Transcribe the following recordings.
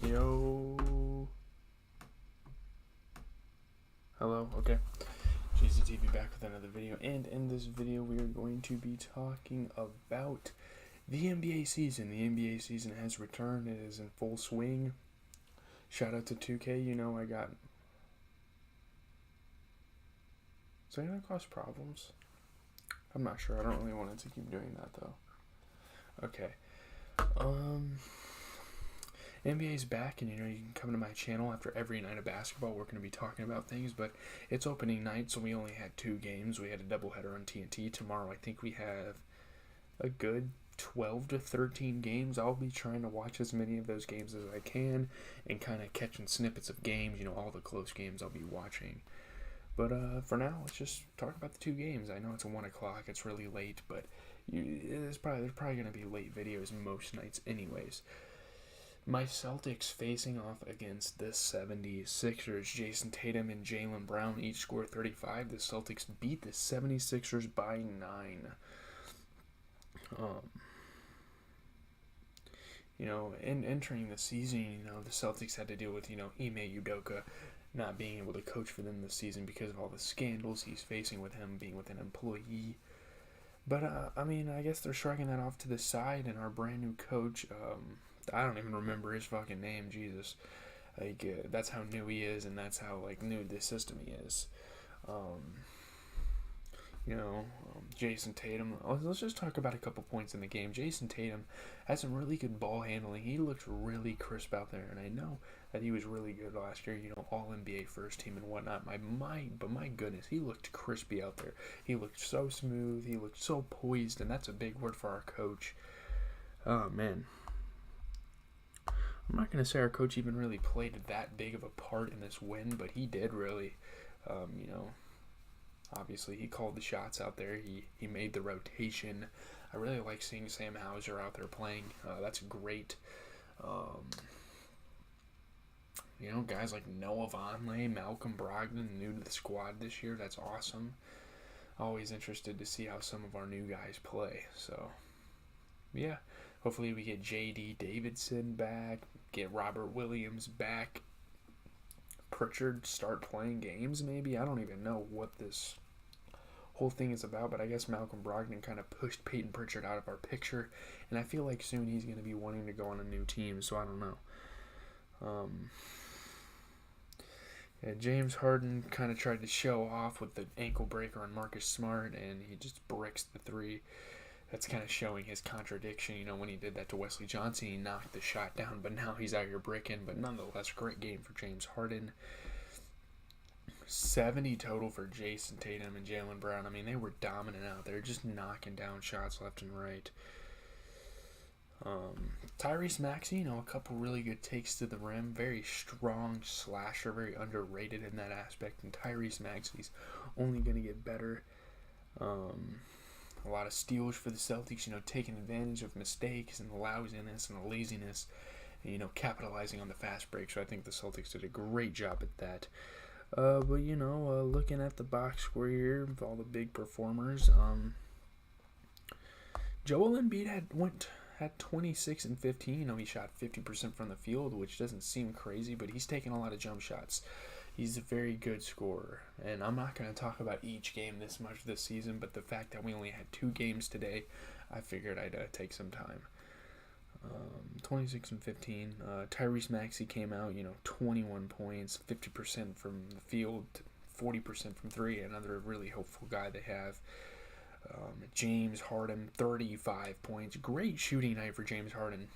Yo. Hello, okay. JCTV back with another video, and in this video we are going to be talking about the NBA season. The NBA season has returned. It is in full swing. Shout out to 2K. You know, I got... Is that going to cause problems? I'm not sure. I don't really want it to keep doing that, though. Okay. NBA's back, and you know, you can come to my channel after every night of basketball. We're going to be talking about things, but it's opening night, so we only had 2 games. We had a doubleheader on TNT. Tomorrow, I think we have a good 12 to 13 games. I'll be trying to watch as many of those games as I can and kind of catching snippets of games, you know, all the close games I'll be watching. But for now, let's just talk about the 2 games. I know it's 1 o'clock. It's really late, but there's probably going to be late videos most nights anyways. My Celtics facing off against the 76ers. Jason Tatum and Jaylen Brown each scored 35. The Celtics beat the 76ers by 9. You know, in entering the season, you know, the Celtics had to deal with, you know, Ime Udoka not being able to coach for them this season because of all the scandals he's facing with him being with an employee. But, I mean, I guess they're shrugging that off to the side, and our brand new coach, I don't even remember his fucking name, Jesus. Like, that's how new he is, and that's how, like, new this system he is. Jason Tatum. Let's just talk about a couple points in the game. Jason Tatum has some really good ball handling. He looks really crisp out there, and I know that he was really good last year, you know, all NBA first team and whatnot. But my goodness, he looked crispy out there. He looked so smooth. He looked so poised, and that's a big word for our coach. Oh, man. I'm not going to say our coach even really played that big of a part in this win, but he did really. You know, obviously he called the shots out there. He made the rotation. I really like seeing Sam Hauser out there playing. That's great. You know, guys like Noah Vonleh, Malcolm Brogdon, new to the squad this year. That's awesome. Always interested to see how some of our new guys play. So, yeah. Hopefully we get J.D. Davidson back, get Robert Williams back, Pritchard start playing games maybe. I don't even know what this whole thing is about, but I guess Malcolm Brogdon kind of pushed Peyton Pritchard out of our picture, and I feel like soon he's going to be wanting to go on a new team, so I don't know. James Harden kind of tried to show off with the ankle breaker on Marcus Smart, and he just bricks the 3. That's kind of showing his contradiction. You know, when he did that to Wesley Johnson, he knocked the shot down, but now he's out here breaking. But nonetheless, great game for James Harden. 70 total for Jason Tatum and Jaylen Brown. I mean, they were dominant out there, just knocking down shots left and right. Tyrese Maxey, you know, a couple really good takes to the rim. Very strong slasher, very underrated in that aspect. And Tyrese Maxey's only going to get better. A lot of steals for the Celtics, you know, taking advantage of mistakes and the lousiness and the laziness, and, you know, capitalizing on the fast break. So I think the Celtics did a great job at that. But, you know, looking at the box score here with all the big performers, Joel Embiid had 26 and 15. You know, he shot 50% from the field, which doesn't seem crazy, but he's taking a lot of jump shots. He's a very good scorer, and I'm not going to talk about each game this much this season, but the fact that we only had 2 games today, I figured I'd take some time. 26 and 15. Tyrese Maxey came out, you know, 21 points, 50% from the field, 40% from 3, another really hopeful guy they have. James Harden, 35 points. Great shooting night for James Harden.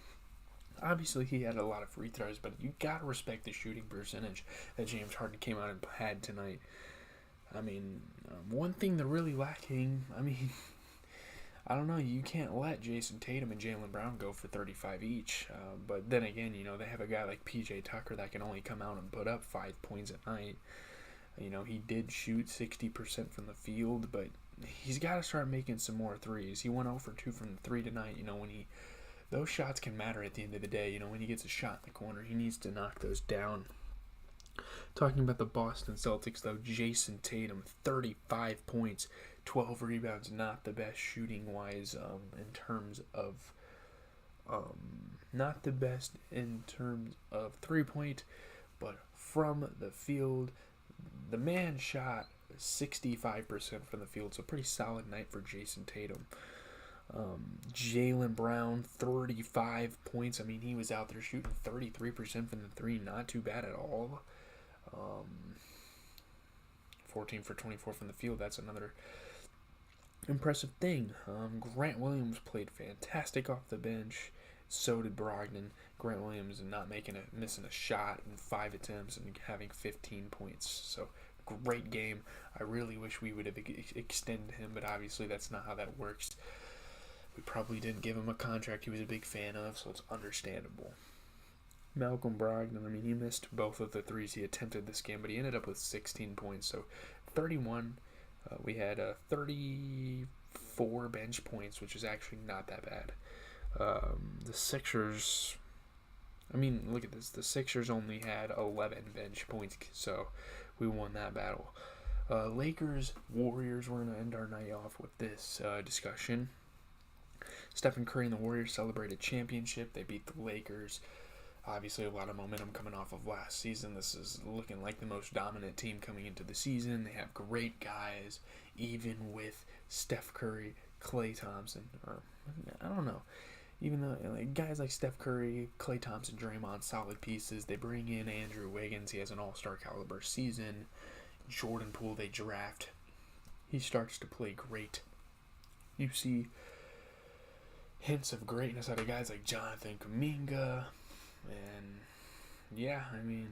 Obviously, he had a lot of free throws, but you got to respect the shooting percentage that James Harden came out and had tonight. I mean, one thing they're really lacking, I mean, I don't know, you can't let Jason Tatum and Jaylen Brown go for 35 each. But then again, you know, they have a guy like P.J. Tucker that can only come out and put up 5 points a night. You know, he did shoot 60% from the field, but he's got to start making some more threes. He went 0 for 2 from the 3 tonight, you know, when those shots can matter at the end of the day. You know, when he gets a shot in the corner, he needs to knock those down. Talking about the Boston Celtics, though, Jason Tatum, 35 points, 12 rebounds, not the best shooting-wise in terms of Not the best in terms of 3-point, but from the field, the man shot 65% from the field, so pretty solid night for Jason Tatum. Jaylen Brown, 35 points. I mean, he was out there shooting 33% from the three, not too bad at all. 14 for 24 from the field, that's another impressive thing. Grant Williams played fantastic off the bench. So did Brogdon. Grant Williams not missing a shot in 5 attempts and having 15 points. So great game. I really wish we would have extended him, but obviously that's not how that works. We probably didn't give him a contract he was a big fan of, so it's understandable. Malcolm Brogdon, I mean, he missed both of the threes he attempted this game, but he ended up with 16 points. So 31. We had 34 bench points, which is actually not that bad. The Sixers, I mean, look at this. The Sixers only had 11 bench points, so we won that battle. Lakers, Warriors, we're going to end our night off with this discussion. Stephen Curry and the Warriors celebrated championship. They beat the Lakers. Obviously, a lot of momentum coming off of last season. This is looking like the most dominant team coming into the season. They have great guys, even with Steph Curry, Klay Thompson, or I don't know. Even though guys like Steph Curry, Klay Thompson, Draymond, solid pieces. They bring in Andrew Wiggins. He has an all-star caliber season. Jordan Poole, they draft. He starts to play great. You see hints of greatness out of guys like Jonathan Kuminga. And, yeah, I mean,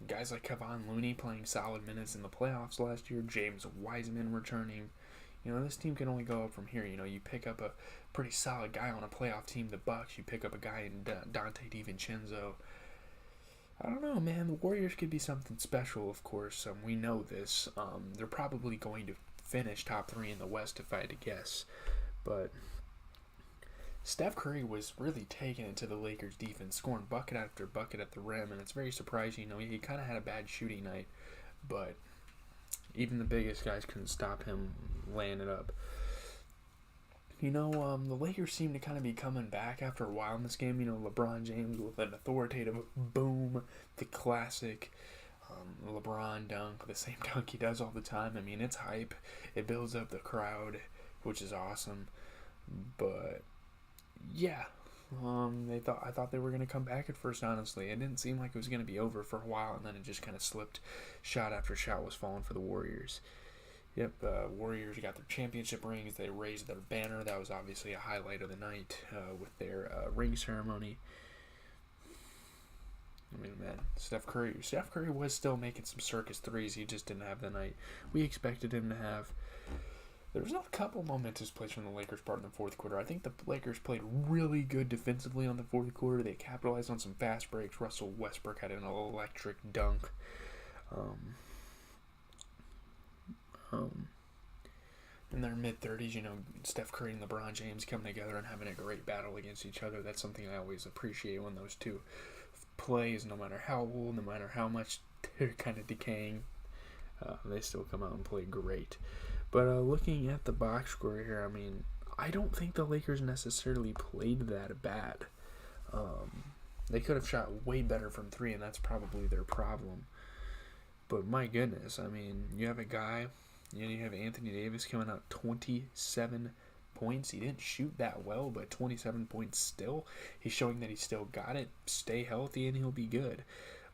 guys like Kevon Looney playing solid minutes in the playoffs last year. James Wiseman returning. You know, this team can only go up from here. You know, you pick up a pretty solid guy on a playoff team, the Bucks. You pick up a guy in Dante DiVincenzo. I don't know, man. The Warriors could be something special, of course. We know this. They're probably going to finish top 3 in the West, if I had to guess. But Steph Curry was really taking it to the Lakers defense, scoring bucket after bucket at the rim, and it's very surprising. You know, he kind of had a bad shooting night, but even the biggest guys couldn't stop him laying it up. You know, the Lakers seem to kind of be coming back after a while in this game. You know, LeBron James with an authoritative boom, the classic LeBron dunk, the same dunk he does all the time. I mean, it's hype. It builds up the crowd, which is awesome. But yeah, I thought they were going to come back at first, honestly. It didn't seem like it was going to be over for a while, and then it just kind of slipped. Shot after shot was falling for the Warriors. Yep, Warriors got their championship rings. They raised their banner. That was obviously a highlight of the night with their ring ceremony. I mean, man, Steph Curry was still making some circus threes. He just didn't have the night we expected him to have. There was a couple momentous plays from the Lakers part in the fourth quarter. I think the Lakers played really good defensively on the fourth quarter. They capitalized on some fast breaks. Russell Westbrook had an electric dunk. In their mid-30s, you know, Steph Curry and LeBron James coming together and having a great battle against each other. That's something I always appreciate when those two plays, no matter how old, no matter how much they're kind of decaying, they still come out and play great. But looking at the box score here, I mean, I don't think the Lakers necessarily played that bad. They could have shot way better from 3, and that's probably their problem. But my goodness, I mean, you have a guy, you have Anthony Davis coming out 27 points. He didn't shoot that well, but 27 points still. He's showing that he still got it. Stay healthy, and he'll be good.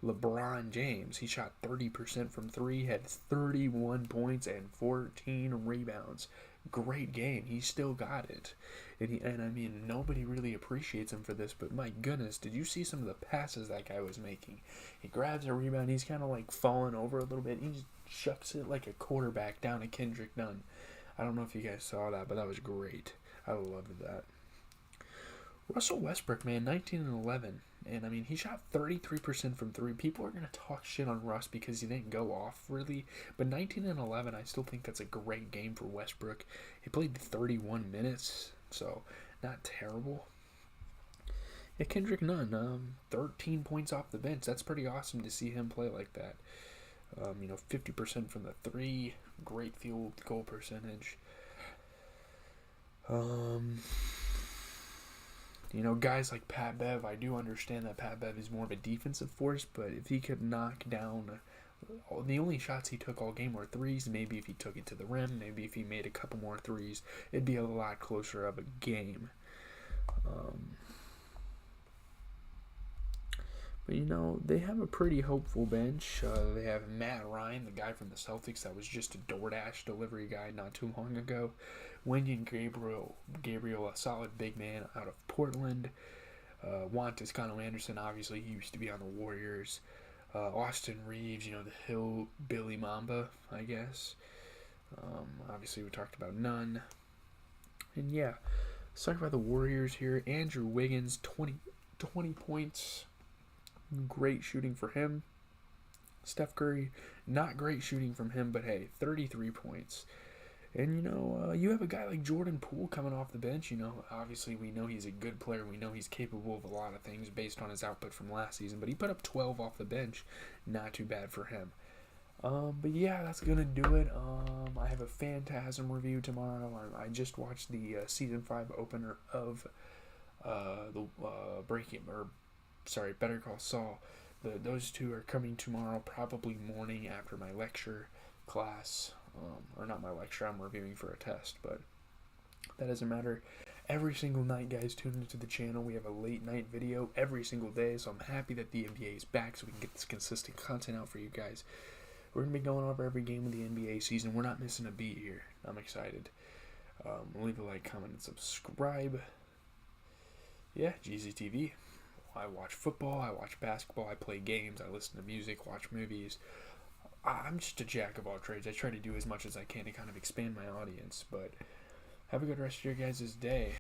LeBron James, he shot 30% from 3, had 31 points and 14 rebounds. Great game. He still got it. And I mean, nobody really appreciates him for this, but my goodness, did you see some of the passes that guy was making? He grabs a rebound, he's kind of like falling over a little bit, he just shucks it like a quarterback down to Kendrick Nunn. I don't know if you guys saw that, but that was great. I loved that. Russell Westbrook, man, 19 and 11. And, I mean, he shot 33% from 3. People are going to talk shit on Russ because he didn't go off, really. But 19 and 11, I still think that's a great game for Westbrook. He played 31 minutes, so not terrible. Yeah, Kendrick Nunn, 13 points off the bench. That's pretty awesome to see him play like that. 50% from the 3. Great field goal percentage. Guys like Pat Bev, I do understand that Pat Bev is more of a defensive force, but if he could knock down, the only shots he took all game were threes. Maybe if he took it to the rim, maybe if he made a couple more threes, it'd be a lot closer of a game. But they have a pretty hopeful bench. They have Matt Ryan, the guy from the Celtics that was just a DoorDash delivery guy not too long ago. Wenyen Gabriel, a solid big man out of Portland. Juan Toscano-Anderson, obviously, he used to be on the Warriors. Austin Reeves, the Hillbilly Mamba, I guess. Obviously, we talked about Nunn. And yeah, let's talk about the Warriors here. Andrew Wiggins, 20 points. Great shooting for him. Steph Curry, not great shooting from him, but hey, 33 points. And, you have a guy like Jordan Poole coming off the bench. Obviously we know he's a good player. We know he's capable of a lot of things based on his output from last season. But he put up 12 off the bench. Not too bad for him. But yeah, that's going to do it. I have a Phantasm review tomorrow. I just watched the Season 5 opener of Better Call Saul. Those two are coming tomorrow, probably morning after my lecture class. Or not my lecture, I'm reviewing for a test, but that doesn't matter. Every single night, guys, tune into the channel. We have a late night video every single day, so I'm happy that the NBA is back so we can get this consistent content out for you guys. We're going to be going over every game of the NBA season. We're not missing a beat here. I'm excited. Leave a like, comment, and subscribe. Yeah, GZTV. I watch football, I watch basketball, I play games, I listen to music, watch movies. I'm just a jack of all trades. I try to do as much as I can to kind of expand my audience, but have a good rest of your guys' day.